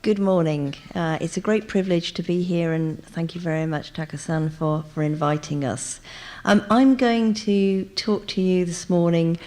Good morning. It's a great privilege to be here, and thank you very much, Taka-san, for inviting us. I'm going to talk to you this morning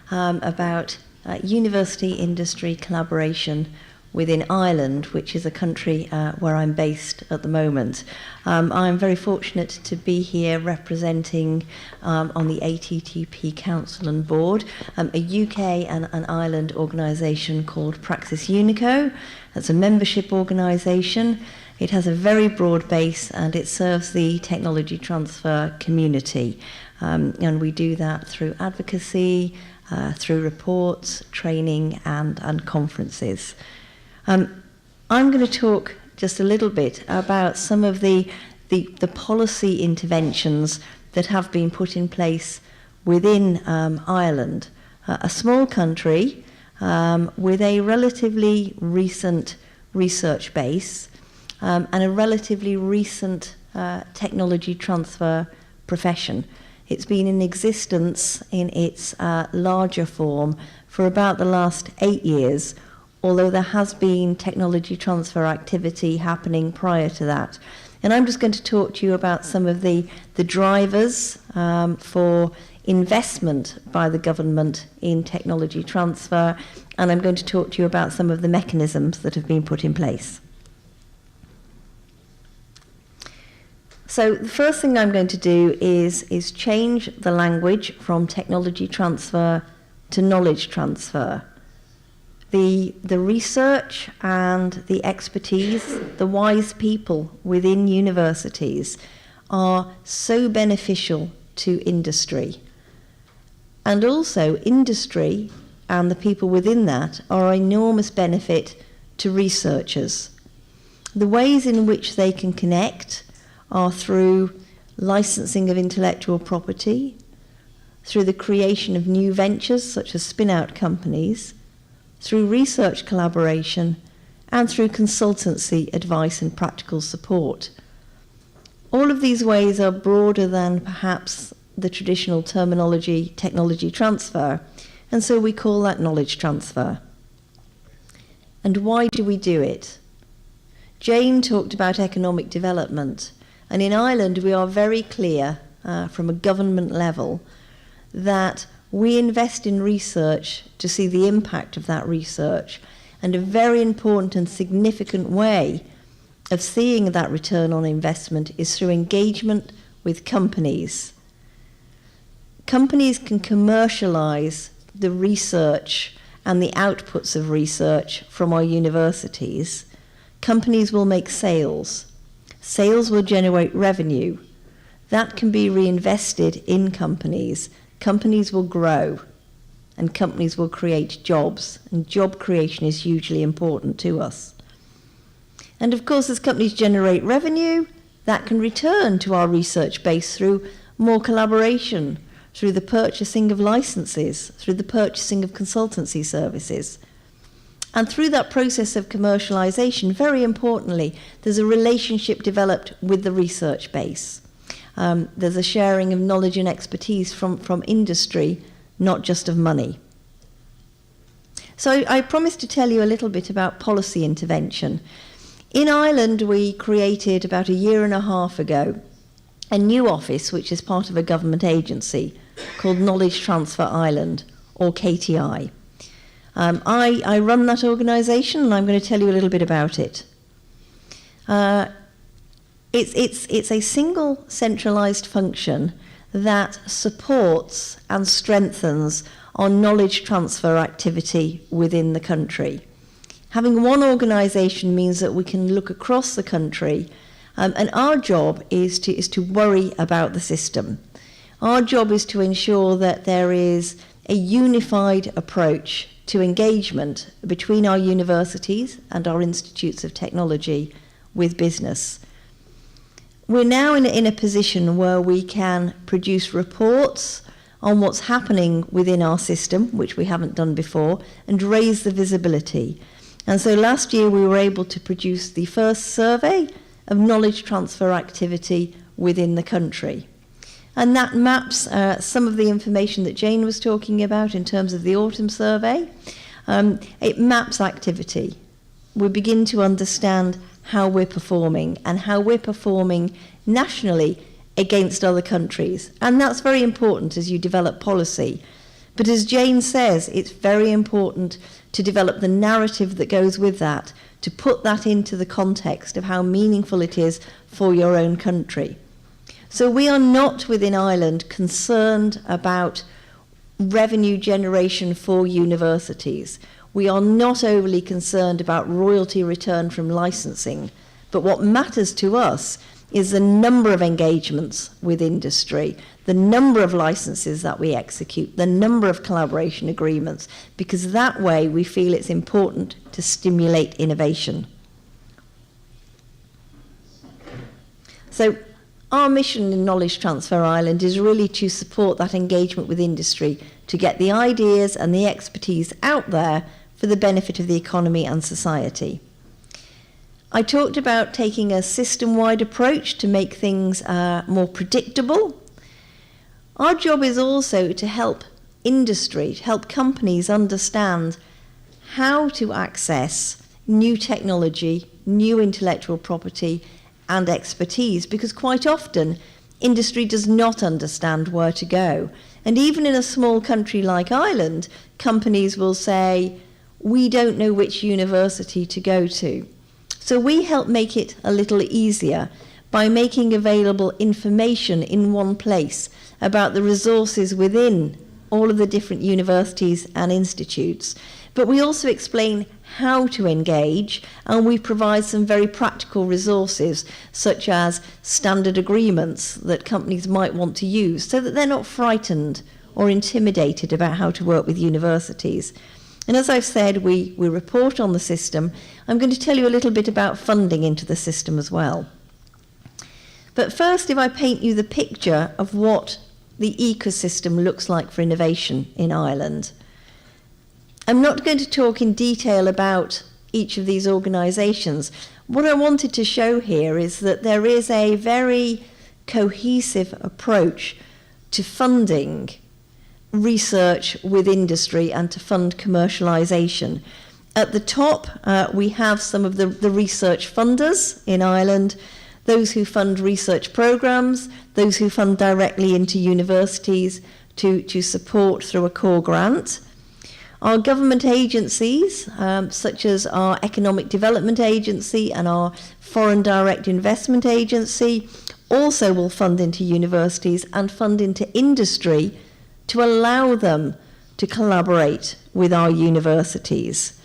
about university-industry collaboration within Ireland, which is a country where I'm based at the moment. I'm very fortunate to be here representing on the ATTP Council and Board a UK and an Ireland organisation called Praxis Unico. That's a membership organisation. It has a very broad base and it serves the technology transfer community. And we do that through advocacy, through reports, training and conferences. I'm going to talk just a little bit about some of the policy interventions that have been put in place within Ireland, a small country with a relatively recent research base and a relatively recent technology transfer profession. It's been in existence in its larger form for about the last 8 years, although there has been technology transfer activity happening prior to that. And I'm just going to talk to you about some of the drivers for investment by the government in technology transfer, and I'm going to talk to you about some of the mechanisms that have been put in place. So the first thing I'm going to do is change the language from technology transfer to knowledge transfer. The research and the expertise, the wise people within universities are so beneficial to industry. And also industry and the people within that are an enormous benefit to researchers. The ways in which they can connect are through licensing of intellectual property, through the creation of new ventures such as spin-out companies, through research collaboration, and through consultancy, advice and practical support. All of these ways are broader than perhaps the traditional terminology technology transfer, and so we call that knowledge transfer. And why do we do it? Jane talked about economic development, and in Ireland we are very clear from a government level that we invest in research to see the impact of that research, and a very important and significant way of seeing that return on investment is through engagement with companies. Companies can commercialise the research and the outputs of research from our universities. Companies will make sales. Sales will generate revenue. That can be reinvested in companies. Companies will grow, and companies will create jobs, and job creation is hugely important to us. And of course, as companies generate revenue, that can return to our research base through more collaboration, through the purchasing of licenses, through the purchasing of consultancy services. And through that process of commercialization, very importantly, there's a relationship developed with the research base. There's a sharing of knowledge and expertise from industry, not just of money. So I promised to tell you a little bit about policy intervention. In Ireland, we created about a year and a half ago a new office, which is part of a government agency called Knowledge Transfer Ireland, or KTI. I run that organisation, and I'm going to tell you a little bit about it. It's a single centralised function that supports and strengthens our knowledge transfer activity within the country. Having one organisation means that we can look across the country, and our job is to worry about the system. Our job is to ensure that there is a unified approach to engagement between our universities and our institutes of technology with business. We're now in a position where we can produce reports on what's happening within our system, which we haven't done before, and raise the visibility. And so last year we were able to produce the first survey of knowledge transfer activity within the country. And that maps some of the information that Jane was talking about in terms of the autumn survey. It maps activity. we begin to understand how we're performing and how we're performing nationally against other countries. And that's very important as you develop policy. But as Jane says, it's very important to develop the narrative that goes with that, to put that into the context of how meaningful it is for your own country. So we are not within Ireland concerned about revenue generation for universities. We are not overly concerned about royalty return from licensing. But what matters to us is the number of engagements with industry, the number of licenses that we execute, the number of collaboration agreements, because that way we feel it's important to stimulate innovation. So our mission in Knowledge Transfer Ireland is really to support that engagement with industry, to get the ideas and the expertise out there for the benefit of the economy and society. I talked about taking a system-wide approach to make things more predictable. Our job is also to help industry, to help companies understand how to access new technology, new intellectual property, and expertise, because quite often industry does not understand where to go. And even in a small country like Ireland, companies will say, we don't know which university to go to. So we help make it a little easier by making available information in one place about the resources within all of the different universities and institutes. But we also explain how to engage, and we provide some very practical resources, such as standard agreements that companies might want to use, so that they're not frightened or intimidated about how to work with universities. And as I've said, we report on the system. I'm going to tell you a little bit about funding into the system as well. But first, if I paint you the picture of what the ecosystem looks like for innovation in Ireland. I'm not going to talk in detail about each of these organisations. What I wanted to show here is that there is a very cohesive approach to funding research with industry and to fund commercialisation. At the top, we have some of the research funders in Ireland, those who fund research programmes, those who fund directly into universities to support through a core grant. Our government agencies, such as our Economic Development Agency and our Foreign Direct Investment Agency, also will fund into universities and fund into industry to allow them to collaborate with our universities.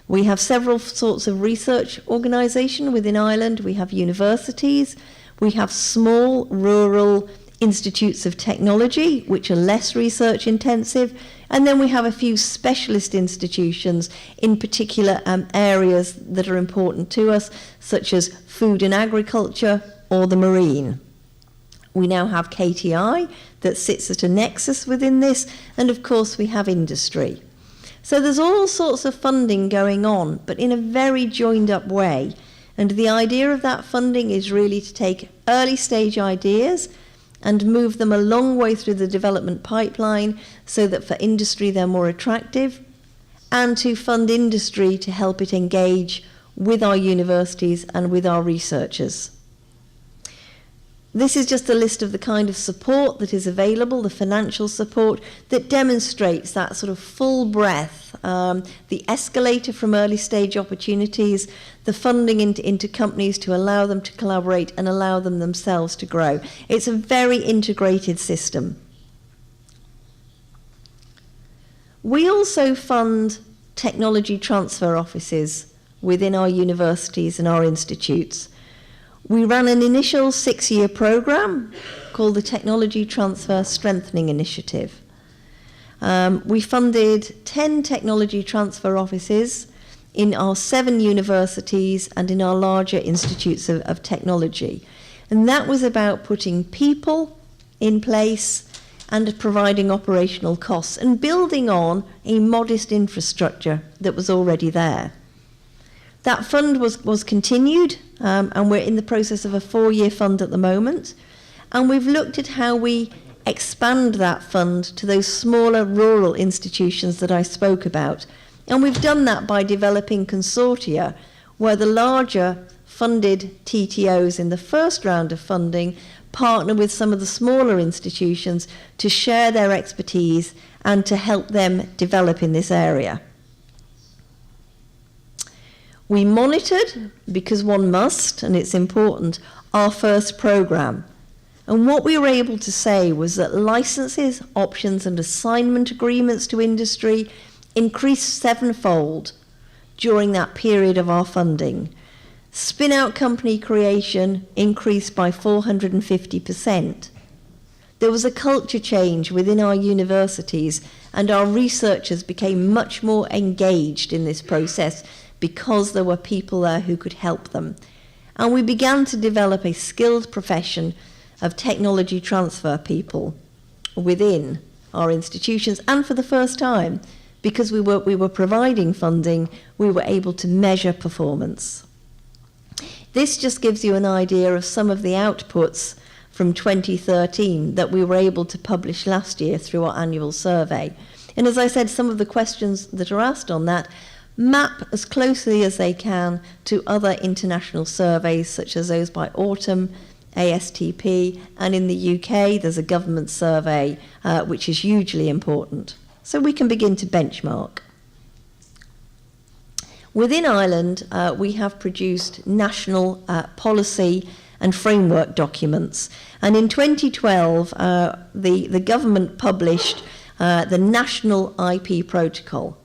We have several sorts of research organisation within Ireland. We have universities, we have small rural institutes of technology, which are less research intensive, and then we have a few specialist institutions in particular areas that are important to us, such as food and agriculture or the marine. We now have KTI that sits at a nexus within this, and of course we have industry. So there's all sorts of funding going on, but in a very joined up way. And the idea of that funding is really to take early stage ideas and move them a long way through the development pipeline so that for industry they're more attractive, and to fund industry to help it engage with our universities and with our researchers. This is just a list of the kind of support that is available, the financial support that demonstrates that sort of full breadth, the escalator from early stage opportunities, the funding into companies to allow them to collaborate and allow them themselves to grow. It's a very integrated system. We also fund technology transfer offices within our universities and our institutes. We ran an initial 6-year programme called the Technology Transfer Strengthening Initiative. We funded 10 technology transfer offices in our 7 universities and in our larger institutes of technology. And that was about putting people in place and providing operational costs and building on a modest infrastructure that was already there. That fund was continued, and we're in the process of a 4-year fund at the moment. And we've looked at how we expand that fund to those smaller rural institutions that I spoke about, And we've done that by developing consortia where the larger funded TTOs in the first round of funding partner with some of the smaller institutions to share their expertise and to help them develop in this area. We monitored, because one must, and it's important, our first programme. And what we were able to say was that licenses, options and assignment agreements to industry increased 7-fold during that period of our funding. Spin-out company creation increased by 450%. There was a culture change within our universities, and our researchers became much more engaged in this process because there were people there who could help them. And we began to develop a skilled profession of technology transfer people within our institutions, and for the first time, because we were providing funding, we were able to measure performance. This just gives you an idea of some of the outputs from 2013 that we were able to publish last year through our annual survey. And as I said, some of the questions that are asked on that map as closely as they can to other international surveys, such as those by Autumn, ASTP, and in the UK there's a government survey which is hugely important. So we can begin to benchmark. Within Ireland, we have produced national policy and framework documents. And in 2012, the government published the National IP Protocol.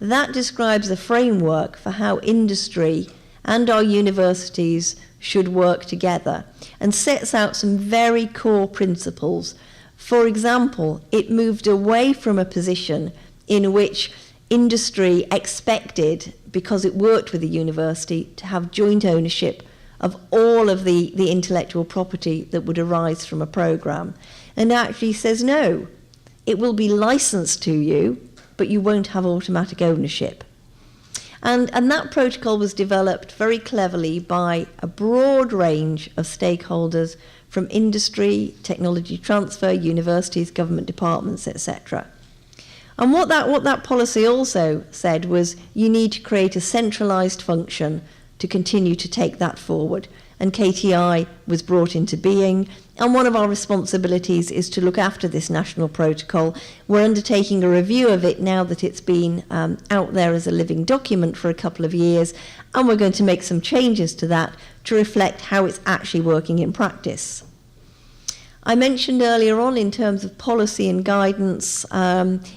That describes a framework for how industry and our universities should work together and sets out some very core principles. For example, it moved away from a position in which industry expected, because it worked with the university, to have joint ownership of all of the intellectual property that would arise from a programme, and actually says no, it will be licensed to you, but you won't have automatic ownership. And that protocol was developed very cleverly by a broad range of stakeholders from industry, technology transfer, universities, government departments, etc. And what that policy also said was you need to create a centralised function to continue to take that forward. And KTI was brought into being, and one of our responsibilities is to look after this national protocol. We're undertaking a review of it now that it's been out there as a living document for a couple of years, and we're going to make some changes to that to reflect how it's actually working in practice. I mentioned earlier on, in terms of policy and guidance,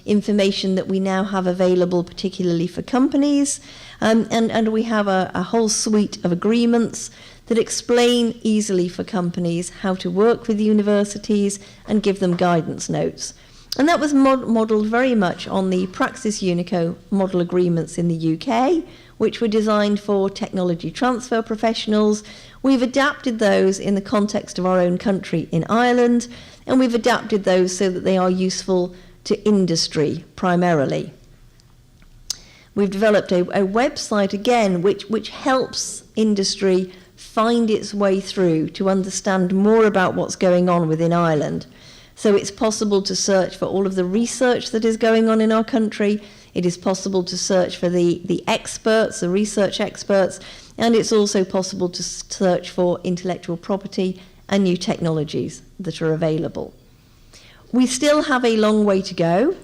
information that we now have available particularly for companies, and we have a whole suite of agreements that explain easily for companies how to work with universities and give them guidance notes. And that was modelled very much on the Praxis Unico model agreements in the UK, which were designed for technology transfer professionals. We've adapted those in the context of our own country in Ireland, and we've adapted those so that they are useful to industry primarily. We've developed a website again which helps industry find its way through to understand more about what's going on within Ireland. So it's possible to search for all of the research that is going on in our country. It is possible to search for the experts, the research experts, and it's also possible to search for intellectual property and new technologies that are available. We still have a long way to go,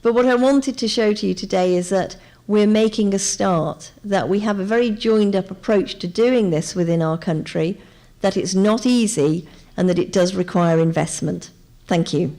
but what I wanted to show to you today is that we're making a start, that we have a very joined up approach to doing this within our country, that it's not easy, and that it does require investment. Thank you.